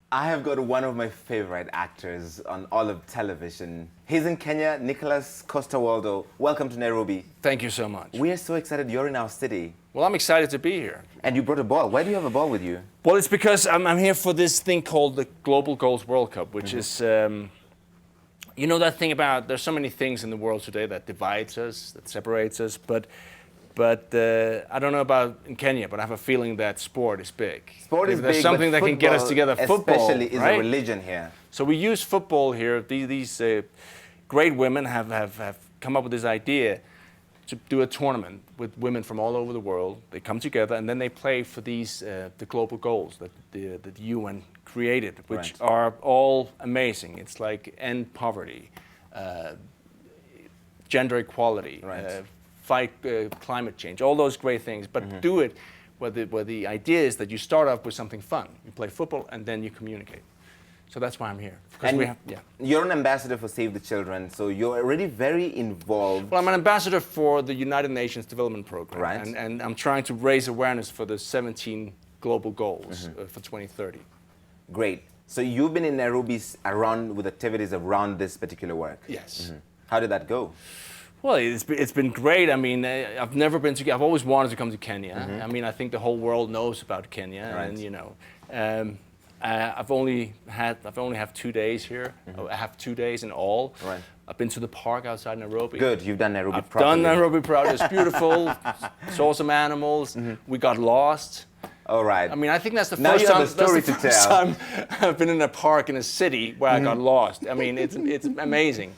I have got one of my favorite actors on all of television. He's in Kenya, Nikolaj Coster-Waldau. Welcome to Nairobi. Thank you so much. We are so excited you're in our city. Well, I'm excited to be here. And you brought a ball. Why do you have a ball with you? Well, it's because I'm here for this thing called the Global Goals World Cup, which is, you know that thing about, there's so many things in the world today that divides us, that separates us, but I don't know about in Kenya, but I have a feeling that sport is big. Sport is There's big, something but that can get us together. Football, especially is right? a religion here. So we use football here. These great women have come up with this idea to do a tournament with women from all over the world. They come together and then they play for these the global goals that the UN created, which are all amazing. It's like end poverty, gender equality, fight climate change, all those great things. But do it where the idea is that you start off with something fun. You play football and then you communicate. So that's why I'm here. And you're an ambassador for Save the Children, so you're already very involved. Well, I'm an ambassador for the United Nations Development Program, Right. and I'm trying to raise awareness for the 17 global goals for 2030. Great. So you've been in Nairobi around with activities around this particular work. Yes. How did that go? Well, it's been great. I mean, I've never been to. I've always wanted to come to Kenya. I mean, I think the whole world knows about Kenya, and you know. I've only have 2 days here. I have 2 days in all. Right. I've been to the park outside Nairobi. Good, you've done Nairobi I've properly. done Nairobi properly. It's beautiful. Saw some animals. We got lost. All right. I mean, I think that's the Now first you have time. a story that's the to first tell. time I've been in a park in a city where I got lost. I mean, it's amazing.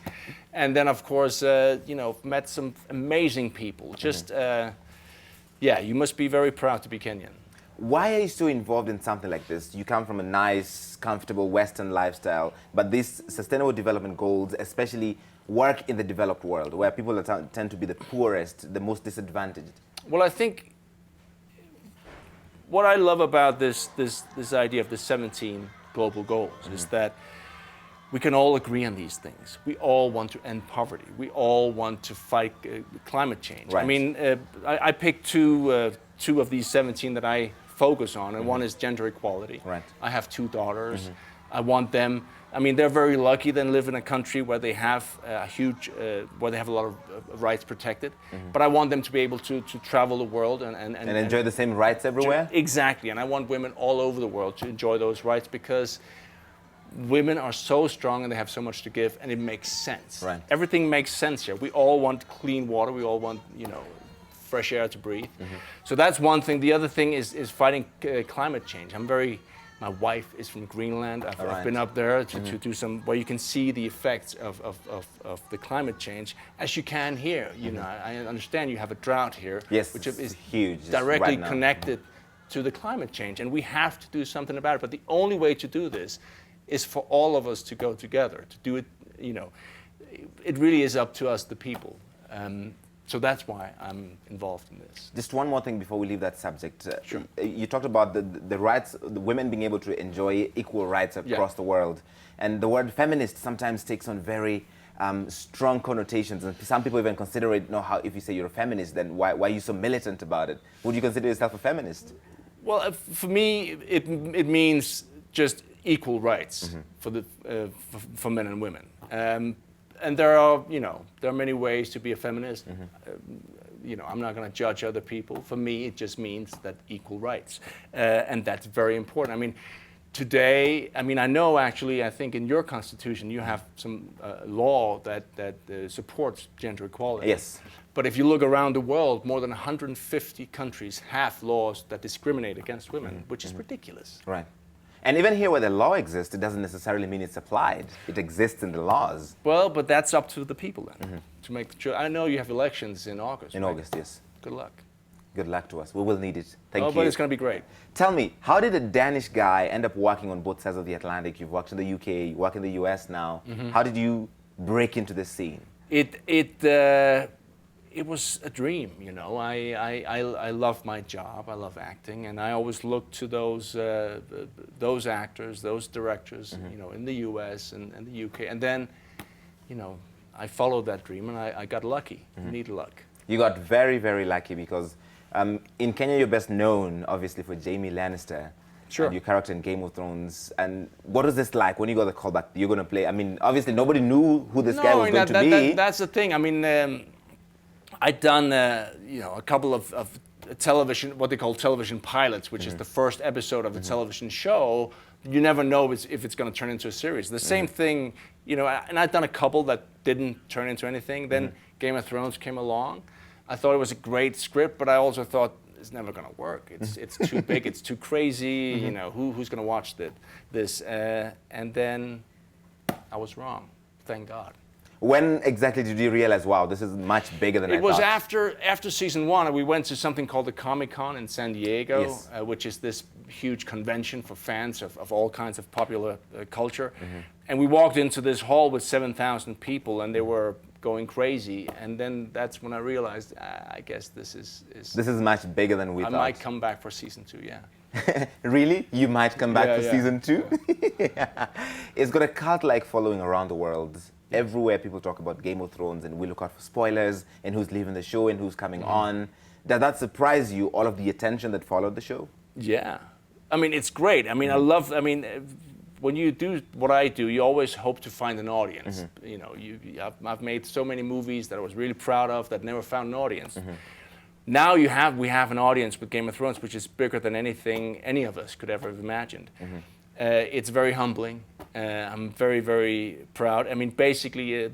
And then, of course, you know, met some amazing people. Just, yeah, you must be very proud to be Kenyan. Why are you so involved in something like this? You come from a nice, comfortable Western lifestyle, but these sustainable development goals especially work in the developed world, where people tend to be the poorest, the most disadvantaged. Well, I think what I love about this idea of the 17 global goals is that we can all agree on these things. We all want to end poverty. We all want to fight climate change. Right. I mean, I picked two of these 17 that I focus on, and one is gender equality. Right. I have 2 daughters. I want them. I mean, they're very lucky they live in a country where they have a huge, where they have a lot of rights protected. But I want them to be able to travel the world and enjoy the same rights everywhere? Exactly, and I want women all over the world to enjoy those rights because women are so strong and they have so much to give, and it makes sense. Right. Everything makes sense here. We all want clean water. We all want, you know, fresh air to breathe. So that's one thing. The other thing is fighting climate change. My wife is from Greenland. I've been up there to do some, where you can see the effects of the climate change, as you can here. You know, I understand you have a drought here, yes, which is huge, directly right now. connected to the climate change, and we have to do something about it. But the only way to do this is for all of us to go together, to do it, you know. It really is up to us, the people. So that's why I'm involved in this. Just one more thing before we leave that subject. Sure. You talked about the rights, the women being able to enjoy equal rights across the world. And the word feminist sometimes takes on very strong connotations. And some people even consider it, how if you say you're a feminist, then why are you so militant about it? Would you consider yourself a feminist? Well, for me, it means just equal rights for men and women. And there are many ways to be a feminist. You know, I'm not going to judge other people. For me, it just means that equal rights, and that's very important. I mean, today, I know actually, I think in your constitution you have some law that supports gender equality. Yes. But if you look around the world, more than 150 countries have laws that discriminate against women, which is ridiculous. Right. And even here where the law exists, it doesn't necessarily mean it's applied. It exists in the laws. Well, but that's up to the people then, to make the choice. I know you have elections in August. In right? August, yes. Good luck. Good luck to us. We will need it. Thank you. But it's going to be great. Tell me, how did a Danish guy end up working on both sides of the Atlantic? You've worked in the UK, you work in the US now. How did you break into this scene? It was a dream, you know. I love my job. I love acting, and I always look to those actors, those directors, you know, in the U.S. and the U.K. And then, you know, I followed that dream, and I got lucky. Need luck. You got very, very lucky because in Kenya you're best known, obviously, for Jaime Lannister. Sure. And your character in Game of Thrones. And what is this like when you got the call back? You're going to play. I mean, obviously nobody knew who this guy was going to be. That's the thing. I mean, I'd done a couple of television, what they call television pilots, which is the first episode of a television show. You never know if it's going to turn into a series. The same thing, and I'd done a couple that didn't turn into anything. Then Game of Thrones came along. I thought it was a great script, but I also thought it's never going to work. It's too big. It's too crazy. Who's going to watch this? And then I was wrong. Thank God. When exactly did you realize, wow, this is much bigger than I thought? It was after season 1. We went to something called the Comic-Con in San Diego, Yes. which is this huge convention for fans of all kinds of popular culture. And we walked into this hall with 7,000 people, and they were going crazy. And then that's when I realized, I guess this is much bigger than we thought. I might come back for season 2, yeah. Really? You might come back for yeah. season 2? Yeah. It's got a cult-like following around the world. Everywhere people talk about Game of Thrones, and we look out for spoilers and who's leaving the show and who's coming on. Did that surprise you, all of the attention that followed the show? Yeah. I mean, it's great. I mean, when you do what I do, you always hope to find an audience. I've made so many movies that I was really proud of that never found an audience. Now we have an audience with Game of Thrones, which is bigger than anything any of us could ever have imagined. It's very humbling. I'm very, very proud. I mean, basically,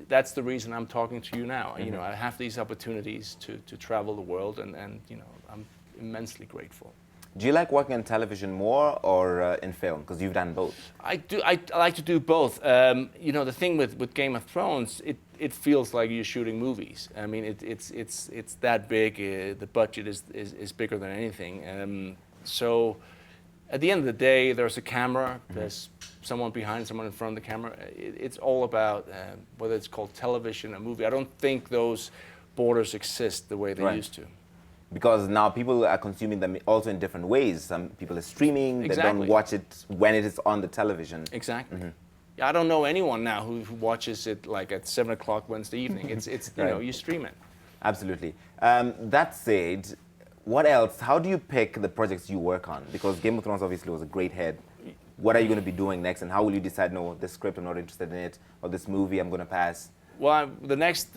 that's the reason I'm talking to you now. I have these opportunities to travel the world, and I'm immensely grateful. Do you like working on television more or in film? Because you've done both. I do. I like to do both. The thing with Game of Thrones, it feels like you're shooting movies. I mean, it's that big. The budget is bigger than anything. So at the end of the day, there's a camera. There's someone behind, someone in front of the camera. It's all about whether it's called television or movie. I don't think those borders exist the way they used to. Because now people are consuming them also in different ways. Some people are streaming, Exactly. They don't watch it when it is on the television. Exactly. Yeah, I don't know anyone now who watches it like at 7 o'clock Wednesday evening. It's Right. You stream it. Absolutely. That said, what else? How do you pick the projects you work on? Because Game of Thrones obviously was a great hit. What are you going to be doing next, and how will you decide, no, this script, I'm not interested in it, or this movie, I'm going to pass? Well, the next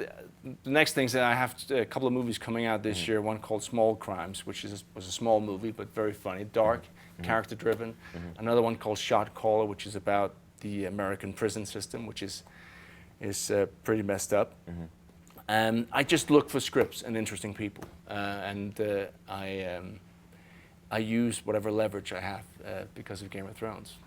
things that I have a couple of movies coming out this year. One called Small Crimes, which was a small movie but very funny, dark, character-driven. Another one called Shot Caller, which is about the American prison system, which is pretty messed up. I just look for scripts and interesting people, and I use whatever leverage I have because of Game of Thrones.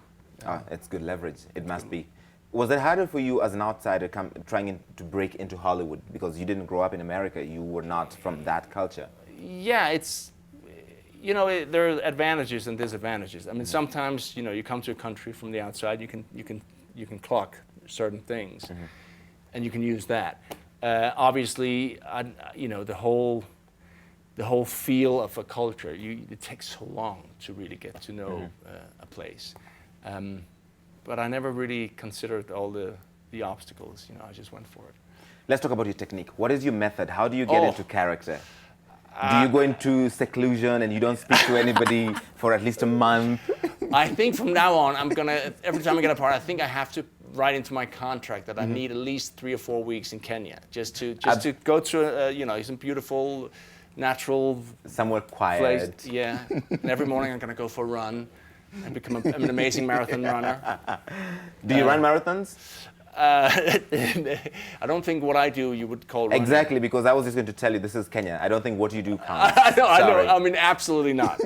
It's good leverage. It must be. Was it harder for you as an outsider trying to break into Hollywood because you didn't grow up in America? You were not from that culture. Yeah, it's there are advantages and disadvantages. I mean, sometimes you come to a country from the outside, you can clock certain things, and you can use that. Obviously, the whole feel of a culture. It takes so long to really get to know a place. But I never really considered all the obstacles. I just went for it. Let's talk about your technique. What is your method? How do you get into character? Do you go into seclusion and you don't speak to anybody for at least a month? I think from now on, every time I get a part, I think I have to write into my contract that I need at least 3 or 4 weeks in Kenya just to go to some beautiful, natural, somewhere quiet place. Yeah. And every morning I'm going to go for a run and become an amazing marathon runner. Do you run marathons? I don't think what I do you would call running. Exactly, because I was just going to tell you, this is Kenya. I don't think what you do counts. I know. I mean, absolutely not.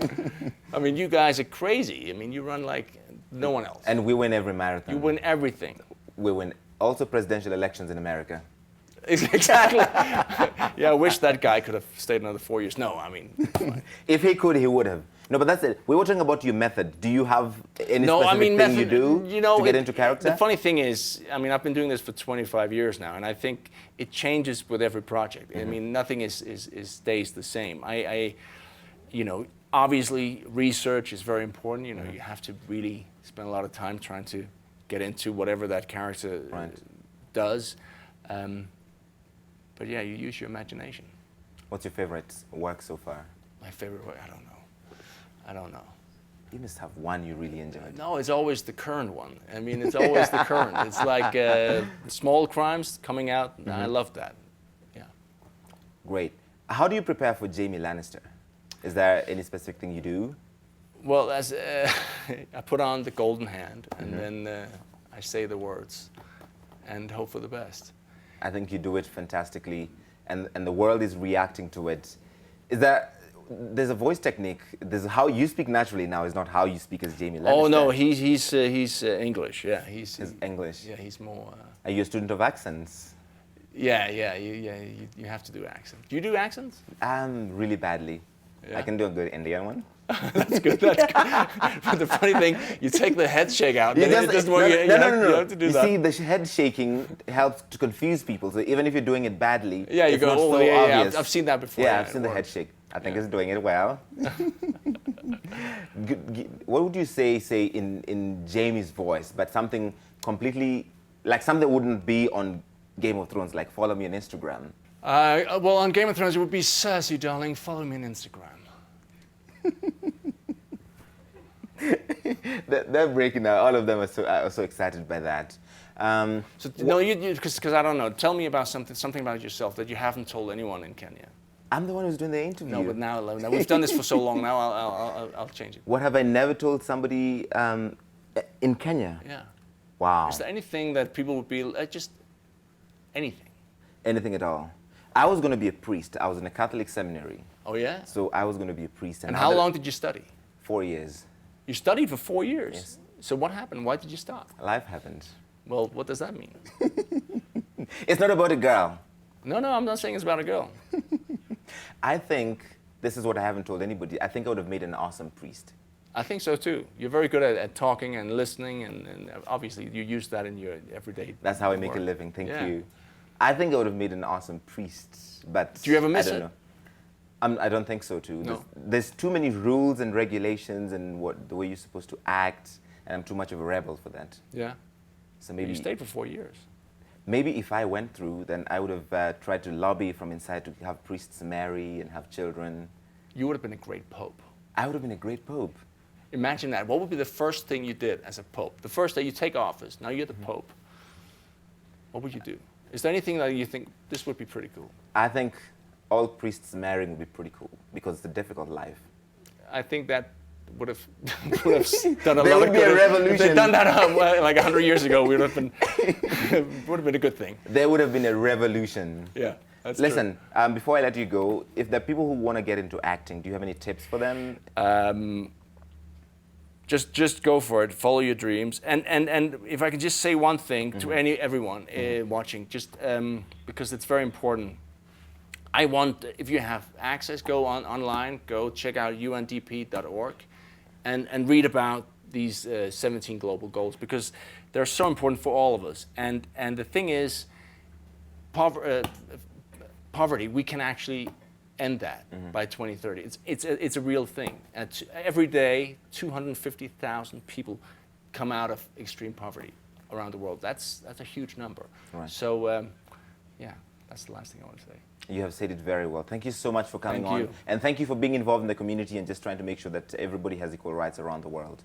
I mean, you guys are crazy. I mean, you run like no one else. And we win every marathon. You win everything. We win also presidential elections in America. Exactly. Yeah, I wish that guy could have stayed another 4 years. No, I mean... If he could, he would have. No, but that's it. We were talking about your method. Do you have any specific thing you do to get into character? The funny thing is, I mean, I've been doing this for 25 years now, and I think it changes with every project. I mean, nothing stays the same. Obviously, research is very important. You have to really spend a lot of time trying to get into whatever that character does. But yeah, you use your imagination. What's your favorite work so far? My favorite work? I don't know. You must have one you really enjoyed. No, it's always the current one. I mean, it's always the current. It's like small crimes coming out. I love that. Yeah. Great. How do you prepare for Jaime Lannister? Is there any specific thing you do? Well, as I put on the golden hand, and then I say the words, and hope for the best. I think you do it fantastically, and the world is reacting to it. There's a voice technique. There's how you speak naturally now is not how you speak as Jaime Lannister. Oh no, he's English. Yeah, he's English. Yeah, he's more. Are you a student of accents? Yeah. You have to do accents. Do you do accents? Really badly. Yeah. I can do a good Indian one. That's good. That's good. But the funny thing, you take the head shake out. You have to do you that. see, the head shaking helps to confuse people. So even if you're doing it badly, yeah, you it's go. not Oh, so yeah, obvious. I've seen that before. Yeah, I've seen the head shake. I think it's doing it well. What would you say in Jaime's voice, but something completely like something that wouldn't be on Game of Thrones, like follow me on Instagram? Well, on Game of Thrones, it would be Cersei, darling, follow me on Instagram. They're breaking out. All of them are so excited by that. Because I don't know. Tell me about something about yourself that you haven't told anyone in Kenya. I'm the one who's doing the interview. No, but now we've done this for so long. Now I'll change it. What have I never told somebody in Kenya? Yeah. Wow. Is there anything that people would be just anything? Anything at all. I was going to be a priest. I was in a Catholic seminary. Oh yeah. So I was going to be a priest. And how long did you study? 4 years. You studied for 4 years? Yes. So what happened? Why did you stop? Life happened. Well, what does that mean? It's not about a girl. No, I'm not saying it's about a girl. I think, this is what I haven't told anybody, I think I would have made an awesome priest. I think so too. You're very good at talking and listening, and obviously you use that in your everyday That's how I make work. a living, thank you. I think I would have made an awesome priest, but do you ever miss I don't know. I don't think so too. No. There's too many rules and regulations and the way you're supposed to act, and I'm too much of a rebel for that. Yeah. So maybe you stayed for 4 years. Maybe if I went through, then I would have tried to lobby from inside to have priests marry and have children. You would have been a great pope. I would have been a great pope. Imagine that. What would be the first thing you did as a pope? The first day you take office, now you're the pope. What would you do? Is there anything that you think this would be pretty cool? I think all priests marrying would be pretty cool because it's a difficult life. I think that would have done a there lot would of be good. a revolution. If they'd done that like 100 years ago, we would have been would have been a good thing. There would have been a revolution. Yeah, that's Listen, before I let you go, if there are people who want to get into acting, do you have any tips for them? Just go for it. Follow your dreams. And if I can just say one thing to everyone watching, just because it's very important. I want, if you have access, go online, go check out undp.org and read about these 17 global goals, because they're so important for all of us. And the thing is, poverty, we can actually end that by 2030. It's a real thing. Every day, 250,000 people come out of extreme poverty around the world. That's a huge number. Right. So, yeah, that's the last thing I want to say. You have said it very well. Thank you so much for coming on. Thank you. And thank you for being involved in the community and just trying to make sure that everybody has equal rights around the world.